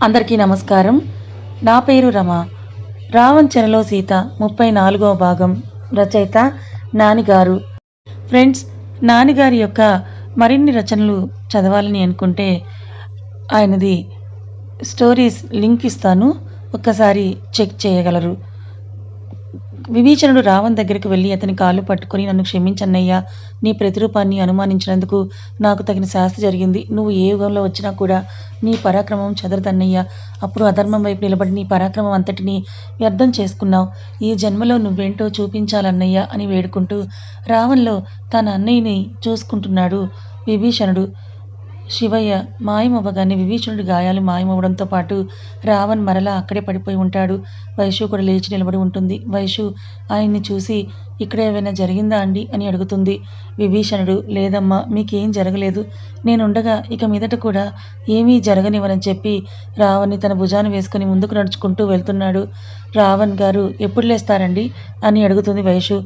అందరికీ నమస్కారం. నా పేరు రమ. రావంచెరలో సీత 34వ భాగం. రచయిత నానిగారు. ఫ్రెండ్స్, నానిగారి యొక్క మరిన్ని రచనలు చదవాలని అనుకుంటే ఆయనది స్టోరీస్ లింక్ ఇస్తాను, ఒక్కసారి చెక్ చేయగలరు. విభీషణుడు రావణ్ దగ్గరికి వెళ్ళి అతని కాళ్ళు పట్టుకొని, నన్ను క్షమించన్నయ్యా, నీ ప్రతిరూపాన్ని అనుమానించినందుకు నాకు తగిన శాస్తి జరిగింది. నువ్వు ఏ యుగంలో వచ్చినా కూడా నీ పరాక్రమం చెదరదన్నయ్యా. అప్పుడు అధర్మం వైపు నిలబడి నీ పరాక్రమం అంతటినీ వ్యర్థం చేసుకున్నావు. ఈ జన్మలో నువ్వేంటో చూపించాలన్నయ్యా అని వేడుకుంటూ రావణ్లో తన అన్నయ్యని చూసుకుంటున్నాడు విభీషణుడు. శివయ్య మాయమవ్వగానే విభీషణుడి గాయాలు మాయమవ్వడంతో పాటు రావణ్ మరలా అక్కడే పడిపోయి ఉంటాడు. వైషు కూడా లేచి నిలబడి ఉంటుంది. వైషు ఆయన్ని చూసి, ఇక్కడ ఏమైనా జరిగిందా అండి అని అడుగుతుంది. విభీషణుడు, లేదమ్మా, మీకేం జరగలేదు, నేనుండగా ఇక మీదట కూడా ఏమీ జరగనివ్వనని చెప్పి రావణ్ని తన భుజాన్ని వేసుకుని ముందుకు నడుచుకుంటూ వెళ్తున్నాడు. రావణ్ గారు ఎప్పుడు లేస్తారండి అని అడుగుతుంది వైషు.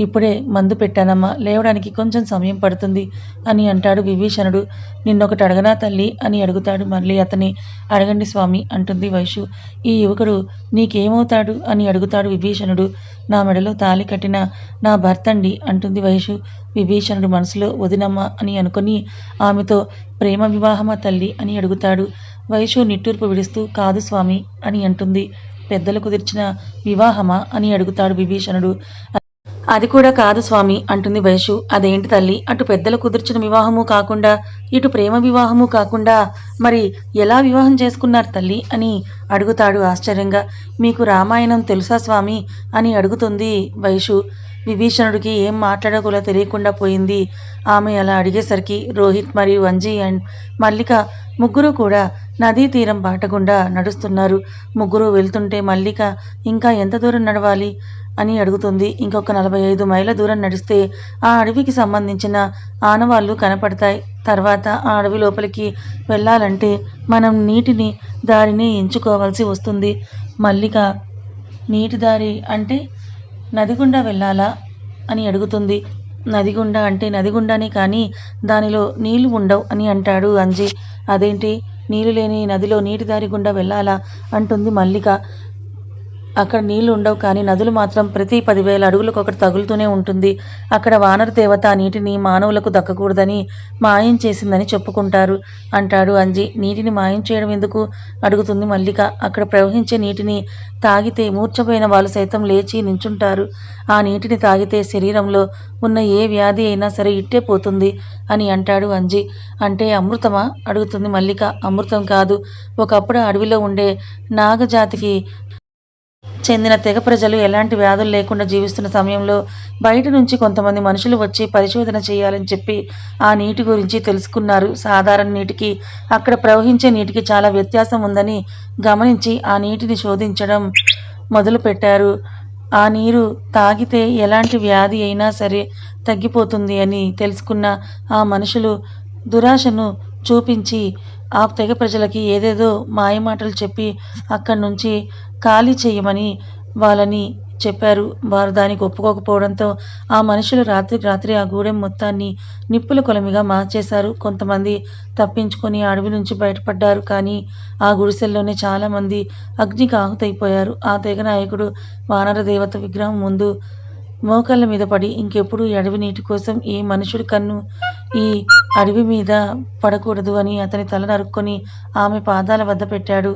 ఇప్పుడే మందు పెట్టానమ్మా, లేవడానికి కొంచెం సమయం పడుతుంది అని అంటాడు విభీషణుడు. నిన్నొకటి అడగనా తల్లి అని అడుగుతాడు. మళ్ళీ అతని, అడగండి స్వామి అంటుంది వైషు. ఈ యువకుడు నీకేమవుతాడు అని అడుగుతాడు విభీషణుడు. నా మెడలో తాళి కట్టిన నా భర్తండి అంటుంది వైషు. విభీషణుడు మనసులో, వదినమ్మ అని అనుకుని ఆమెతో ప్రేమ వివాహమా తల్లి అని అడుగుతాడు. వైషు నిట్టూర్పు విడుస్తూ, కాదు స్వామి అని అంటుంది. పెద్దలు కుదిర్చిన వివాహమా అని అడుగుతాడు విభీషణుడు. అది కూడా కాదు స్వామి అంటుంది వైషు. అదేంటి తల్లి, అటు పెద్దలు కుదిర్చిన వివాహము కాకుండా ఇటు ప్రేమ వివాహము కాకుండా మరి ఎలా వివాహం చేసుకున్నారు తల్లి అని అడుగుతాడు ఆశ్చర్యంగా. మీకు రామాయణం తెలుసా స్వామి అని అడుగుతుంది వైషు. విభీషణుడికి ఏం మాట్లాడకూడదో తెలియకుండా పోయింది. ఆమె అలా అడిగేసరికి రోహిత్ మరియు వంజీ అండ్ మల్లిక ముగ్గురు కూడా నదీ తీరం బాటగుండా నడుస్తున్నారు. ముగ్గురు వెళ్తుంటే మల్లిక ఇంకా ఎంత దూరం నడవాలి అని అడుగుతుంది. ఇంకొక 45 మైళ్ళ దూరం నడిస్తే ఆ అడవికి సంబంధించిన ఆనవాళ్లు కనపడతాయి. తర్వాత ఆ అడవి లోపలికి వెళ్ళాలంటే మనం నీటిని దారిని ఎంచుకోవాల్సి వస్తుంది. మల్లిక, నీటి దారి అంటే నదిగుండా వెళ్ళాలా అని అడుగుతుంది. నదిగుండా అంటే నదిగుండానే కానీ దానిలో నీళ్లు ఉండవు అని అంటాడు అంజీ. అదేంటి, నీళ్లు లేని నదిలో నీటి దారి గుండా వెళ్ళాలా అంటుంది మల్లిక. అక్కడ నీళ్లు ఉండవు కానీ నదులు మాత్రం ప్రతి 10,000 అడుగులకు ఒకటి తగులుతూనే ఉంటుంది. అక్కడ వానర దేవత ఆ నీటిని మానవులకు దక్కకూడదని మాయం చేసిందని చెప్పుకుంటారు అంటాడు అంజీ. నీటిని మాయం చేయడం ఎందుకు అడుగుతుంది మల్లిక. అక్కడ ప్రవహించే నీటిని తాగితే మూర్ఛపోయిన వాళ్ళు సైతం లేచి నించుంటారు. ఆ నీటిని తాగితే శరీరంలో ఉన్న ఏ వ్యాధి అయినా సరే ఇట్టే పోతుంది అని అంటాడు అంజీ. అంటే అమృతమా అడుగుతుంది మల్లిక. అమృతం కాదు, ఒకప్పుడు అడవిలో ఉండే నాగజాతికి చెందిన తెగ ప్రజలు ఎలాంటి వ్యాధులు లేకుండా జీవిస్తున్న సమయంలో బయట నుంచి కొంతమంది మనుషులు వచ్చి పరిశోధన చేయాలని చెప్పి ఆ నీటి గురించి తెలుసుకున్నారు. సాధారణ నీటికి అక్కడ ప్రవహించే నీటికి చాలా వ్యత్యాసం ఉందని గమనించి ఆ నీటిని శోధించడం మొదలుపెట్టారు. ఆ నీరు తాగితే ఎలాంటి వ్యాధి అయినా సరే తగ్గిపోతుంది అని తెలుసుకున్న ఆ మనుషులు దురాశను చూపించి ఆ తెగ ప్రజలకి ఏదేదో మాయమాటలు చెప్పి అక్కడి నుంచి ఖాళీ చేయమని వాళ్ళని చెప్పారు. వారు దానికి ఒప్పుకోకపోవడంతో ఆ మనుషులు రాత్రికి రాత్రి ఆ గూడెం మొత్తాన్ని నిప్పుల కొలమిగా మార్చేశారు. కొంతమంది తప్పించుకొని అడవి నుంచి బయటపడ్డారు. కానీ ఆ గుడిసెల్లోనే చాలామంది అగ్నికి ఆహుతైపోయారు. ఆ తెగ నాయకుడు వానర దేవత విగ్రహం ముందు మోకాళ్ళ మీద పడి, ఇంకెప్పుడు ఈ అడవి నీటి కోసం ఏ మనుషుడి కన్ను ఈ అడవి మీద పడకూడదు అని అతని తల నరుక్కొని ఆమె పాదాల వద్ద పెట్టాడు.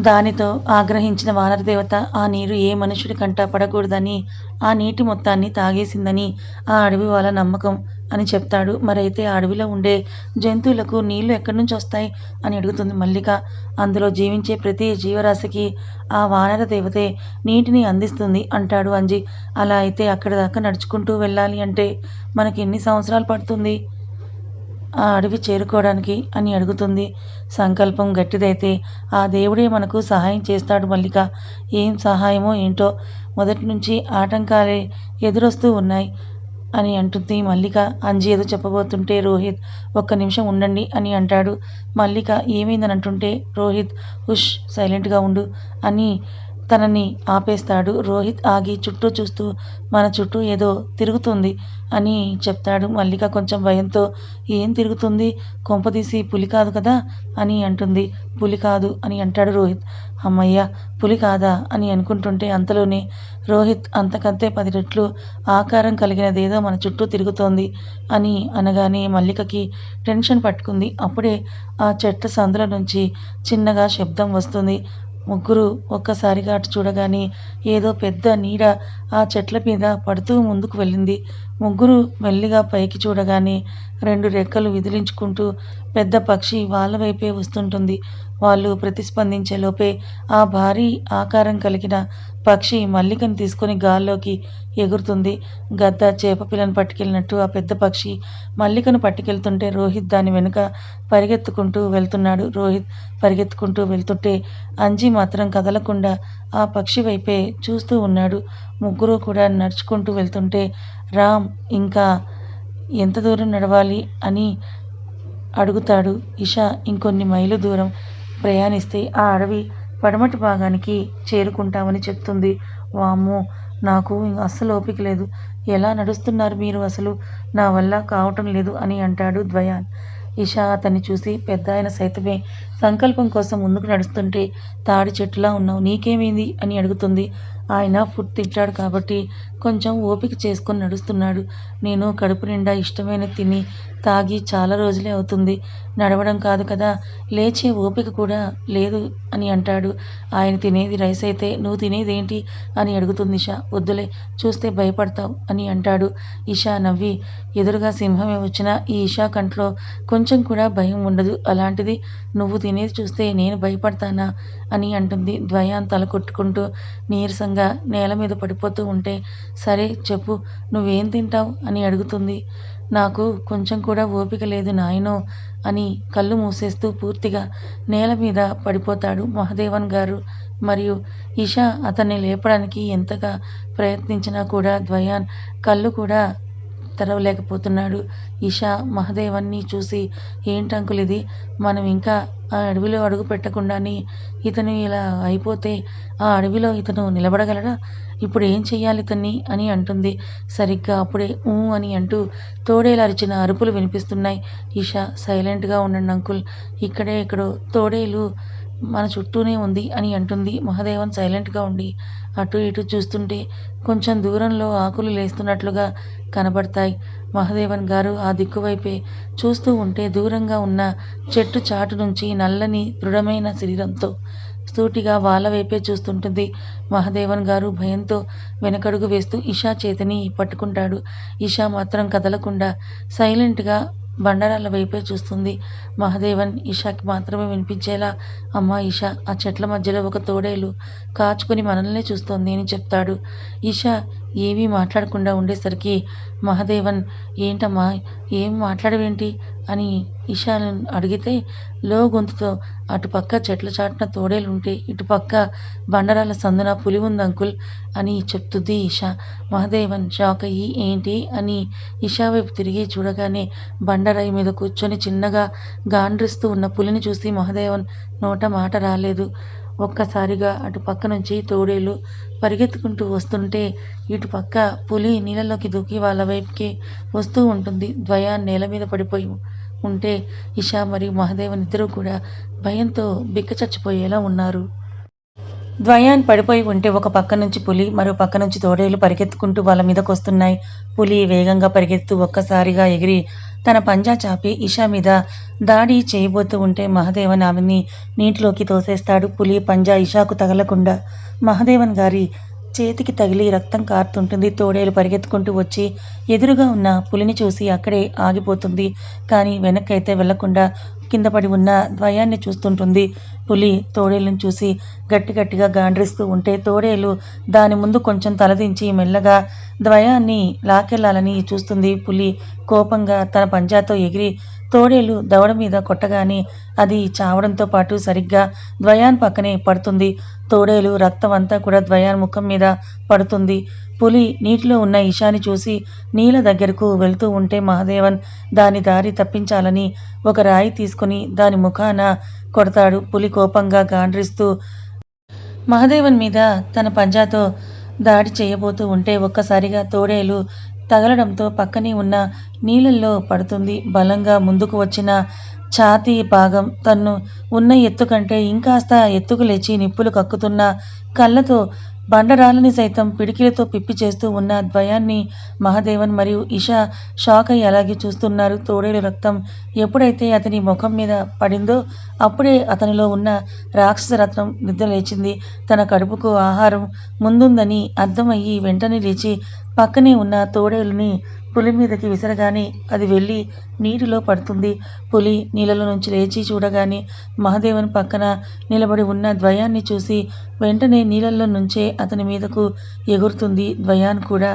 దానితో ఆగ్రహించిన వానరదేవత ఆ నీరు ఏ మనుషుడి కంట పడకూడదని ఆ నీటి మొత్తాన్ని తాగేసిందని ఆ అడవి వాళ్ళ నమ్మకం అని చెప్తాడు. మరైతే ఆ అడవిలో ఉండే జంతువులకు నీళ్లు ఎక్కడి నుంచి వస్తాయి అని అడుగుతుంది మల్లిక. అందులో జీవించే ప్రతి జీవరాశికి ఆ వానర దేవతే నీటిని అందిస్తుంది అంటాడు అంజీ. అలా అయితే అక్కడి దాకా నడుచుకుంటూ వెళ్ళాలి అంటే మనకి ఎన్ని సంవత్సరాలు పడుతుంది ఆ అడవి చేరుకోవడానికి అని అడుగుతుంది. సంకల్పం గట్టిదైతే ఆ దేవుడే మనకు సహాయం చేస్తాడు మల్లిక. ఏం సహాయమో ఏంటో, మొదటి నుంచి ఆటంకాలే ఎదురొస్తూ ఉన్నాయి అని అంటుంది మల్లిక. అంజీ ఏదో చెప్పబోతుంటే రోహిత్, ఒక్క నిమిషం ఉండండి అని అంటాడు. మల్లిక ఏమైందని అంటుంటే రోహిత్, ఉష్, సైలెంట్గా ఉండు అని తనని ఆపేస్తాడు. రోహిత్ ఆగి చుట్టూ చూస్తూ మన చుట్టూ ఏదో తిరుగుతుంది అని చెప్తాడు. మల్లిక కొంచెం భయంతో ఏం తిరుగుతుంది? కొంపదీసి పులి కాదు కదా అని అంటుంది. పులి కాదు అని అంటాడు రోహిత్. అమ్మయ్య, పులి కాదా అని అనుకుంటుంటే అంతలోనే రోహిత్ అంతకంతే 10 రెట్లు ఆకారం కలిగినదేదో మన చుట్టూ తిరుగుతోంది అని అనగానే మల్లికకి టెన్షన్ పట్టుకుంది. అప్పుడే ఆ చెట్ల సందుల నుంచి చిన్నగా శబ్దం వస్తుంది. ముగ్గురు ఒక్కసారిగా అటు చూడగానే ఏదో పెద్ద నీడ ఆ చెట్ల మీద పడుతూ ముందుకు వెళ్ళింది. ముగ్గురు మెల్లిగా పైకి చూడగానే 2 రెక్కలు విదిలించుకుంటూ పెద్ద పక్షి వాళ్ళ వైపే వస్తుంటుంది. వాళ్ళు ప్రతిస్పందించే లోపే ఆ భారీ ఆకారం కలిగిన పక్షి మల్లికను తీసుకొని గాల్లోకి ఎగురుతుంది. గద్ద చేప పిల్లను పట్టుకెళ్ళినట్టు ఆ పెద్ద పక్షి మల్లికను పట్టుకెళ్తుంటే రోహిత్ దాని వెనుక పరిగెత్తుకుంటూ వెళ్తున్నాడు. రోహిత్ పరిగెత్తుకుంటూ వెళ్తుంటే అంజీ మాత్రం కదలకుండా ఆ పక్షి వైపే చూస్తూ ఉన్నాడు. ముగ్గురు కూడా నడుచుకుంటూ వెళ్తుంటే రామ్ ఇంకా ఎంత దూరం నడవాలి అని అడుగుతాడు. ఇషా ఇంకొన్ని మైళ్ళు దూరం ప్రయాణిస్తే ఆ అడవి పడమటి భాగానికి చేరుకుంటామని చెప్తుంది. వామ్మో, నాకు అస్సలు ఓపిక లేదు. ఎలా నడుస్తున్నారు మీరు? అసలు నా వల్ల కావటం లేదు అని అంటాడు ద్వయాన్. ఇషా అతన్ని చూసి పెద్దాయన సైతమే సంకల్పం కోసం ముందుకు నడుస్తుంటే తాడి చెట్టులా ఉన్నావు, నీకేమైంది అని అడుగుతుంది. ఆయన ఫుడ్ తింటాడు కాబట్టి కొంచెం ఓపిక చేసుకొని నడుస్తున్నాడు. నేను కడుపు నిండా ఇష్టమైనది తిని తాగి చాలా రోజులే అవుతుంది. నడవడం కాదు కదా, లేచే ఓపిక కూడా లేదు అని అంటాడు. ఆయన తినేది రైస్ అయితే నువ్వు తినేదేంటి అని అడుగుతుంది ఇషా. వద్దులే, చూస్తే భయపడతావు అని అంటాడు. ఇషా నవ్వి, ఎదురుగా సింహమే వచ్చినా ఈ ఇషా కంట్లో కొంచెం కూడా భయం ఉండదు. అలాంటిది నువ్వు తినేది చూస్తే నేను భయపడతానా అని అంటుంది. ద్వయాన్ తల కొట్టుకుంటూ నీరసంగా నేల మీద పడిపోతూ ఉంటే, సరే చెప్పు, నువ్వేం తింటావు అని అడుగుతుంది. నాకు కొంచెం కూడా ఓపిక లేదు నాయనో అని కళ్ళు మూసేస్తూ పూర్తిగా నేల మీద పడిపోతాడు మహదేవన్ గారు. మరియు ఇషా అతన్ని లేపడానికి ఎంతగా ప్రయత్నించినా కూడా ద్వయాన్ కళ్ళు కూడా తెరవలేకపోతున్నాడు. ఇషా మహదేవన్ని చూసి, ఏంటంకుల్ ఇది, మనం ఇంకా ఆ అడవిలో అడుగు పెట్టకుండానే ఇతను ఇలా అయిపోతే ఆ అడవిలో ఇతను నిలబడగలడా? ఇప్పుడు ఏం చెయ్యాలి ఇతన్ని అని అంటుంది. సరిగ్గా అప్పుడే ఊ అని అంటూ తోడేలు అరిచిన అరుపులు వినిపిస్తున్నాయి. ఇషా, సైలెంట్గా ఉండండి అంకుల్, ఇక్కడే ఎక్కడో తోడేలు మన చుట్టూనే ఉంది అని అంటుంది. మహదేవన్ సైలెంట్గా ఉండి అటు ఇటు చూస్తుంటే కొంచెం దూరంలో ఆకులు లేస్తున్నట్లుగా కనబడతాయి. మహదేవన్ గారు ఆ దిక్కువైపే చూస్తూ ఉంటే దూరంగా ఉన్న చెట్టు చాటు నుంచి నల్లని దృఢమైన శరీరంతో సూటిగా వాళ్ళ వైపే చూస్తుంటుంది. మహదేవన్ గారు భయంతో వెనకడుగు వేస్తూ ఇషా చేతిని పట్టుకుంటాడు. ఇషా మాత్రం కదలకుండా సైలెంట్గా బండరాళ్ళ వైపే చూస్తుంది. మహదేవన్ ఇషాకి మాత్రమే వినిపించేలా, అమ్మా ఇషా, ఆ చెట్ల మధ్యలో ఒక తోడేలు కాచుకుని మనల్నే చూస్తోంది అని చెప్తాడు. ఇషా ఏమీ మాట్లాడకుండా ఉండేసరికి మహదేవన్, ఏంటమ్మా, ఏం మాట్లాడవేంటి అని ఇషాను అడిగితే, లో గొంతుతో, అటుపక్క చెట్ల చాటున తోడేలుంటే ఇటుపక్క బండరాల సందున పులి ఉంది అంకుల్ అని చెప్తుంది ఇషా. మహదేవన్ షాక్ అయ్యి ఏంటి అని ఇషా వైపు తిరిగి చూడగానే బండరాయి మీద కూర్చొని చిన్నగా గాండ్రిస్తూ ఉన్న పులిని చూసి మహదేవన్ నోట మాట రాలేదు. ఒక్కసారిగా అటు పక్క నుంచి తోడేలు పరిగెత్తుకుంటూ వస్తుంటే ఇటుపక్క పులి నీళ్ళలోకి దూకి వాళ్ళ వైపుకి వస్తూ ఉంటుంది. ద్వయాన్ నేల మీద పడిపోయి ఉంటే ఇషా మరియు మహదేవన్ ఇద్దరూ కూడా భయంతో బిక్క చచ్చిపోయేలా ఉన్నారు. ద్వయాన్ పడిపోయి ఉంటే ఒక పక్క నుంచి పులి, మరో పక్క నుంచి తోడేలు పరిగెత్తుకుంటూ వాళ్ళ మీదకు వస్తున్నాయి. పులి వేగంగా పరిగెత్తు ఒక్కసారిగా ఎగిరి తన పంజా చాపి ఇషా మీద దాడి చేయబోతూ ఉంటే మహదేవన్ ఆమెని నీటిలోకి తోసేస్తాడు. పులి పంజా ఇషాకు తగలకుండా మహదేవన్ గారి చేతికి తగిలి రక్తం కారుతుంటుంది. తోడేలు పరిగెత్తుకుంటూ వచ్చి ఎదురుగా ఉన్న పులిని చూసి అక్కడే ఆగిపోతుంది. కానీ వెనక్కైతే వెళ్లకుండా కింద పడి ఉన్న ద్వయాన్ని చూస్తుంటుంది. పులి తోడేలును చూసి గట్టిగా గాండ్రిస్తూ ఉంటే తోడేలు దాని ముందు కొంచెం తలదించి మెల్లగా ద్వయాన్ని లాకెళ్లాలని చూస్తుంది. పులి కోపంగా తన పంజాతో ఎగిరి తోడేలు దవడ మీద కొట్టగానే అది చావడంతో పాటు సరిగ్గా ద్వయాన్ పక్కనే పడుతుంది. తోడేలు రక్తం అంతా కూడా ద్వయాన్ ముఖం మీద పడుతుంది. పులి నీటిలో ఉన్న ఇషాని చూసి నీళ్ళ దగ్గరకు వెళ్తూ ఉంటే మహదేవన్ దాని దారి తప్పించాలని ఒక రాయి తీసుకుని దాని ముఖాన కొడతాడు. పులి కోపంగా గాండ్రిస్తూ మహదేవన్ మీద తన పంజాతో దాడి చేయబోతూ ఉంటే ఒక్కసారిగా తోడేలు తగలడంతో పక్కనే ఉన్న నీళ్ళల్లో పడుతుంది. బలంగా ముందుకు వచ్చిన ఛాతీ భాగం తన్ను ఉన్న ఎత్తు కంటే ఇంకాస్త ఎత్తుకు లేచి నిప్పులు కక్కుతున్న కళ్ళతో బండరాళ్ళని సైతం పిడికిలతో పిప్పి చేస్తూ ఉన్న ద్వయాన్ని మహదేవన్ మరియు ఇషా షాక్ అయ్యి అలాగే చూస్తున్నారు. తోడేలు రక్తం ఎప్పుడైతే అతని ముఖం మీద పడిందో అప్పుడే అతనిలో ఉన్న రాక్షస రత్నం నిద్రలేచింది. తన కడుపుకు ఆహారం ముందుందని అర్థమయ్యి వెంటనే లేచి పక్కనే ఉన్న తోడేలుని పులి మీదకి విసరగానే అది వెళ్ళి నీటిలో పడుతుంది. పులి నీళ్ళలో నుంచి లేచి చూడగానే మహదేవన్ పక్కన నిలబడి ఉన్న ద్వయాన్ని చూసి వెంటనే నీళ్ళల్లో నుంచే అతని మీదకు ఎగురుతుంది. ద్వయాన్ కూడా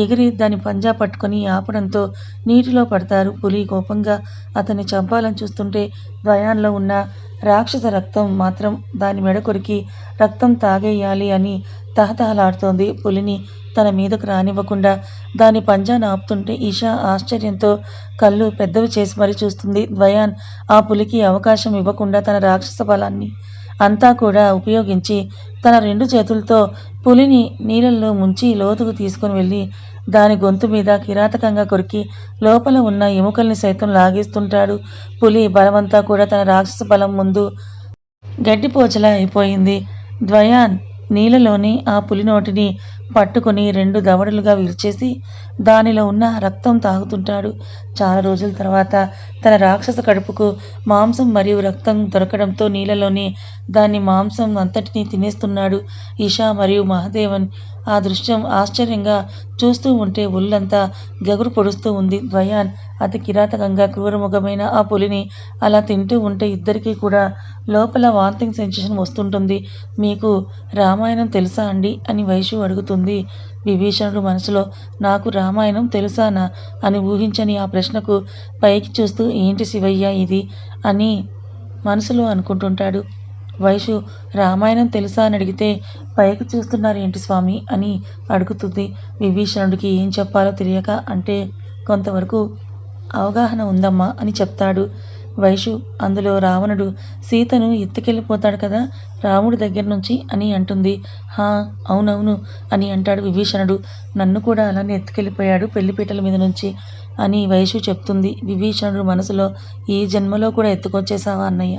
ఎగిరి దాని పంజా పట్టుకొని ఆపడంతో నీటిలో పడతారు. పులి కోపంగా అతన్ని చంపాలని చూస్తుంటే ద్వయాన్లో ఉన్న రాక్షస రక్తం మాత్రం దాని మెడ కొరికి రక్తం తాగేయాలి అని తహతహలాడుతోంది. పులిని తన మీదకు రానివ్వకుండా దాని పంజాను ఆపుతుంటే ఇషా ఆశ్చర్యంతో కళ్ళు పెద్దవి చేసి మరీ చూస్తుంది. ద్వయాన్ ఆ పులికి అవకాశం ఇవ్వకుండా తన రాక్షస బలాన్ని అంతా కూడా ఉపయోగించి తన 2 చేతులతో పులిని నీళ్ళల్లో ముంచి లోతుకు తీసుకుని వెళ్ళి దాని గొంతు మీద కిరాతకంగా కొరికి లోపల ఉన్న ఎముకల్ని సైతం లాగేస్తుంటాడు. పులి బలమంతా కూడా తన రాక్షస బలం ముందు గడ్డిపోచలా అయిపోయింది. ద్వయాన్ నీళ్ళలోని ఆ పులి నోటిని పట్టుకుని 2 దవడలుగా విరిచేసి దానిలో ఉన్న రక్తం తాగుతుంటాడు. చాలా రోజుల తర్వాత తన రాక్షస కడుపుకు మాంసం మరియు రక్తం దొరకడంతో నీళ్ళలోని దాని మాంసం అంతటినీ తినేస్తున్నాడు. ఇషా మరియు మహదేవన్ ఆ దృశ్యం ఆశ్చర్యంగా చూస్తూ ఉంటే ఒళ్ళంతా గగురు పొడుస్తూ ఉంది. ద్వయాన్ అతి కిరాతకంగా క్రూరముఖమైన ఆ పులిని అలా తింటూ ఉంటే ఇద్దరికీ కూడా లోపల వాంతింగ్ సెన్సేషన్ వస్తుంటుంది. మీకు రామాయణం తెలుసా అండి అని వైషు అడుగుతుంది. విభీషణుడు మనసులో నాకు రామాయణం తెలుసానా అని ఊహించని ఆ ప్రశ్నకు పైకి చూస్తూ ఏంటి శివయ్య ఇది అని మనసులో అనుకుంటుంటాడు. వైషు రామాయణం తెలుసా అని అడిగితే పైకి చూస్తున్నారు ఏంటి స్వామి అని అడుగుతుంది. విభీషణుడికి ఏం చెప్పాలో తెలియక అంటే కొంతవరకు అవగాహన ఉందమ్మా అని చెప్తాడు. వైషు అందులో రావణుడు సీతను ఎత్తుకెళ్ళిపోతాడు కదా రాముడి దగ్గర నుంచి అని అంటుంది. హా అవునవును అని అంటాడు విభీషణుడు. నన్ను కూడా అలానే ఎత్తుకెళ్ళిపోయాడు పెళ్లిపీటల మీద నుంచి అని వైషు చెప్తుంది. విభీషణుడు మనసులో ఈ జన్మలో కూడా ఎత్తుకొచ్చేసావా అన్నయ్య,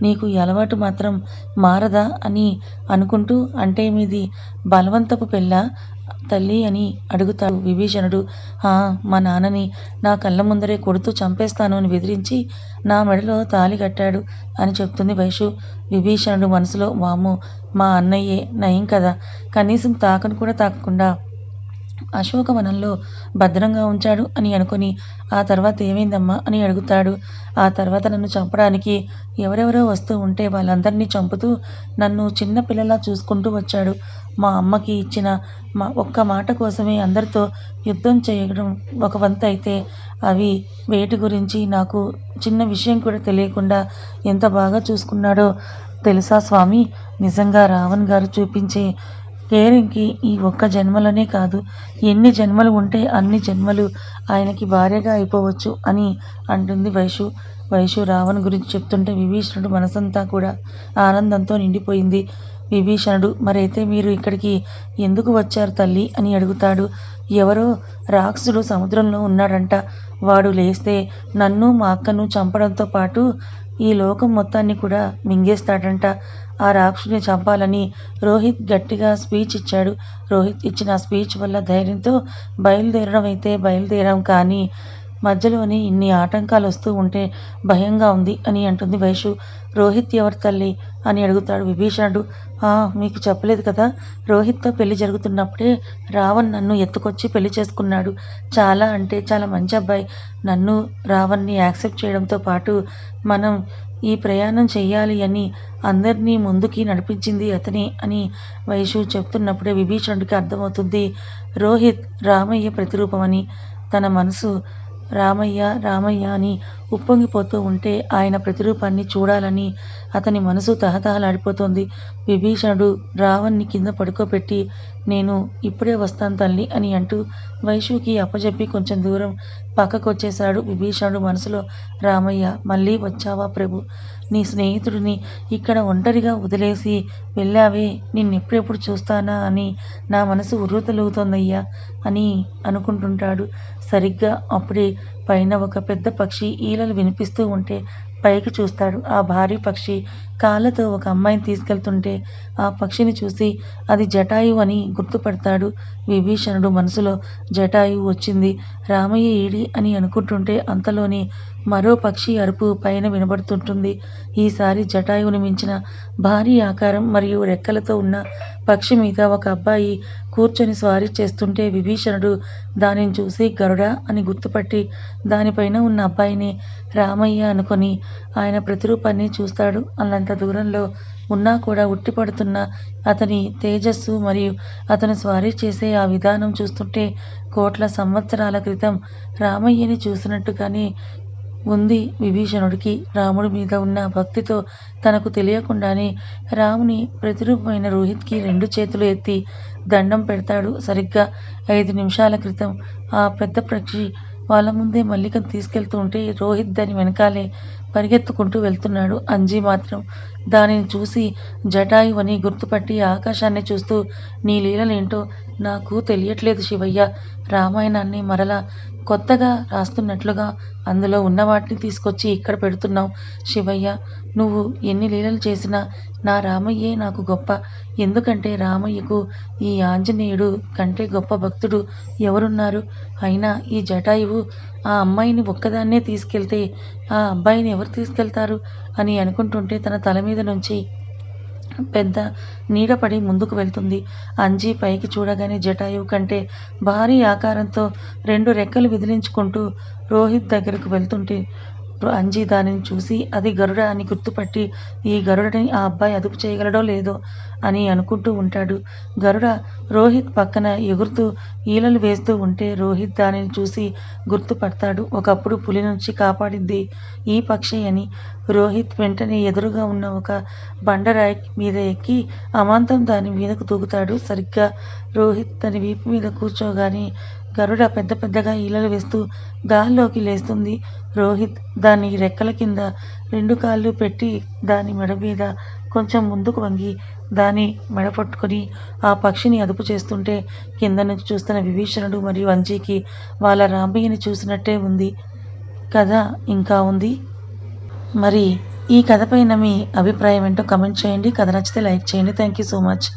నీకు ఈ అలవాటు మాత్రం మారదా అని అనుకుంటూ అంటే మీది బలవంతపు పెళ్ళా తల్లి అని అడుగుతాడు విభీషణుడు. మా నాన్నని నా కళ్ళ ముందరే కొడుతూ చంపేస్తాను అని బెదిరించి నా మెడలో తాళి కట్టాడు అని చెప్తుంది వైషు. విభీషణుడు మనసులో వామ్మో మా అన్నయ్యే నయం కదా, కనీసం తాకను కూడా తాకకుండా అశోకవనంలో భద్రంగా ఉంచాడు అని అనుకుని ఆ తర్వాత ఏమైందమ్మా అని అడుగుతాడు. ఆ తర్వాత నన్ను చంపడానికి ఎవరెవరో వస్తూ ఉంటే వాళ్ళందరినీ చంపుతూ నన్ను చిన్న పిల్లలా చూసుకుంటూ వచ్చాడు. మా అమ్మకి ఇచ్చిన ఒక్క మాట కోసమే అందరితో యుద్ధం చేయడం ఒక వంతు అయితే అవి వేటి గురించి నాకు చిన్న విషయం కూడా తెలియకుండా ఎంత బాగా చూసుకున్నాడో తెలుసా స్వామి. నిజంగా రావణ్ గారు చూపించే కేరింగ్కి ఈ ఒక్క జన్మలోనే కాదు ఎన్ని జన్మలు ఉంటే అన్ని జన్మలు ఆయనకి భార్యగా అయిపోవచ్చు అని అంటుంది వైషు. వైషు రావణ్ గురించి చెప్తుంటే విభీషణుడు మనసంతా కూడా ఆనందంతో నిండిపోయింది. విభీషణుడు మరైతే మీరు ఇక్కడికి ఎందుకు వచ్చారు తల్లి అని అడుగుతాడు. ఎవరో రాక్షసుడు సముద్రంలో ఉన్నాడంట, వాడు లేస్తే నన్ను మా అక్కను చంపడంతో పాటు ఈ లోకం మొత్తాన్ని కూడా మింగేస్తాడంట. ఆ రాక్షసుని చంపాలని రోహిత్ గట్టిగా స్పీచ్ ఇచ్చాడు. రోహిత్ ఇచ్చిన స్పీచ్ వల్ల ధైర్యంతో బయలుదేరడం అయితే బయలుదేరాం, కానీ మధ్యలోనే ఇన్ని ఆటంకాలు వస్తూ ఉంటే భయంగా ఉంది అని అంటుంది వైషు. రోహిత్ ఎవరి తల్లి అని అడుగుతాడు విభీషణుడు. మీకు చెప్పలేదు కదా, రోహిత్తో పెళ్లి జరుగుతున్నప్పుడే రావణ్ నన్ను ఎత్తుకొచ్చి పెళ్లి చేసుకున్నాడు. చాలా అంటే చాలా మంచి అబ్బాయి. నన్ను రావణ్ని యాక్సెప్ట్ చేయడంతో పాటు మనం ఈ ప్రయాణం చెయ్యాలి అని అందరినీ ముందుకి నడిపించింది అతనే అని వైషు చెప్తున్నప్పుడే విభీషణుడికి అర్థమవుతుంది రోహిత్ రామయ్య ప్రతిరూపమని. తన మనసు రామయ్య రామయ్య అని ఉప్పొంగిపోతూ ఉంటే ఆయన ప్రతిరూపాన్ని చూడాలని అతని మనసు తహతహలాడిపోతోంది. విభీషణుడు రావణ్ణి కింద పడుకోబెట్టి నేను ఇప్పుడే వస్తాను తల్లి అని అంటూ వైషుకి అప్పచెప్పి కొంచెం దూరం పక్కకొచ్చేశాడు. విభీషణుడు మనసులో రామయ్య మళ్ళీ వచ్చావా ప్రభు, నీ స్నేహితుడిని ఇక్కడ ఒంటరిగా వదిలేసి వెళ్ళావే, నిన్నెప్పుడెప్పుడు చూస్తానా అని నా మనసు ఉర్రూతలూగుతోందయ్యా అని అనుకుంటుంటాడు. సరిగ్గా అప్పుడే పైన ఒక పెద్ద పక్షి ఈలలు వినిపిస్తూ ఉంటే పైకి చూస్తాడు. ఆ భారీ పక్షి కాళ్ళతో ఒక అమ్మాయిని తీసుకెళ్తుంటే ఆ పక్షిని చూసి అది జటాయువు అని గుర్తుపడతాడు. విభీషణుడు మనసులో జటాయువు వచ్చింది, రామయ్య ఏడి అని అనుకుంటుంటే అంతలోని మరో పక్షి అరుపు పైన వినబడుతుంటుంది. ఈసారి జటాయువుని మించిన భారీ ఆకారం మరియు రెక్కలతో ఉన్న పక్షి మీద ఒక అబ్బాయి కూర్చొని స్వారీ చేస్తుంటే విభీషణుడు దానిని చూసి గరుడ అని గుర్తుపట్టి దానిపైన ఉన్న అబ్బాయిని రామయ్య అనుకొని ఆయన ప్రతిరూపాన్ని చూస్తాడు. అల్లంత దూరంలో ఉన్నా కూడా ఉట్టిపడుతున్న అతని తేజస్సు మరియు అతను స్వారీ చేసే ఆ విధానం చూస్తుంటే కోట్ల సంవత్సరాల క్రితం రామయ్యని చూసినట్టుగానే ఉంది విభీషణుడికి. రాముడి మీద ఉన్న భక్తితో తనకు తెలియకుండానే రాముని ప్రతిరూపమైన రోహిత్కి 2 చేతులు ఎత్తి దండం పెడతాడు. సరిగ్గా 5 నిమిషాల క్రితం ఆ పెద్ద పక్షి వాళ్ళ ముందే మల్లికను తీసుకెళ్తూ ఉంటే రోహిత్ దాని వెనకాలే పరిగెత్తుకుంటూ వెళ్తున్నాడు. అంజీ మాత్రం దానిని చూసి జటాయువని గుర్తుపట్టి ఆకాశాన్ని చూస్తూ నీ లీలలేంటో నాకు తెలియట్లేదు శివయ్య. రామాయణాన్ని మరలా కొత్తగా రాస్తున్నట్లుగా అందులో ఉన్న వాటిని తీసుకొచ్చి ఇక్కడ పెడుతున్నావు శివయ్య. నువ్వు ఎన్ని లీలలు చేసినా నా రామయ్యే నాకు గొప్ప. ఎందుకంటే రామయ్యకు ఈ ఆంజనేయుడు కంటే గొప్ప భక్తుడు ఎవరున్నారు? అయినా ఈ జటాయువు ఆ అమ్మాయిని ఒక్కదాన్నే తీసుకెళ్తే ఆ అబ్బాయిని ఎవరు తీసుకెళ్తారు అని అనుకుంటుంటే తన తల మీద నుంచి పెద్ద నీడపడి ముందుకు వెళ్తుంది. అంజీ పైకి చూడగానే జటాయువు కంటే భారీ ఆకారంతో 2 రెక్కలు విదిలించుకుంటూ రోహిత్ దగ్గరకు వెళ్తుంటే అంజీ దానిని చూసి అది గరుడ అని గుర్తుపట్టి ఈ గరుడని ఆ అబ్బాయి అదుపు చేయగలడో లేదో అని అనుకుంటూ ఉంటాడు. గరుడ రోహిత్ పక్కన ఎగురుతూ ఈలలు వేస్తూ ఉంటే రోహిత్ దానిని చూసి గుర్తుపడతాడు. ఒకప్పుడు పులి నుంచి కాపాడింది ఈ పక్షి అని. రోహిత్ వెంటనే ఎదురుగా ఉన్న ఒక బండరాయి మీద ఎక్కి అమాంతం దాని మీదకు దూకుతాడు. సరిగ్గా రోహిత్ దాని వీపు మీద కూర్చోగానే గరుడ పెద్ద పెద్దగా ఈలలు వేస్తూ గాల్లోకి లేస్తుంది. రోహిత్ దాని రెక్కల కింద 2 కాళ్ళు పెట్టి దాని మెడ మీద కొంచెం ముందుకు వంగి దాని మెడ పట్టుకొని ఆ పక్షిని అదుపు చేస్తుంటే కింద నుంచి చూస్తున్న విభీషణుడు మరియు అంజీకి వాళ్ళ రామయ్యని చూసినట్టే ఉంది. కథ ఇంకా ఉంది. మరి ఈ కథ పైన మీ అభిప్రాయం ఏంటో కమెంట్ చేయండి. కథ నచ్చితే లైక్ చేయండి. Thank you so much.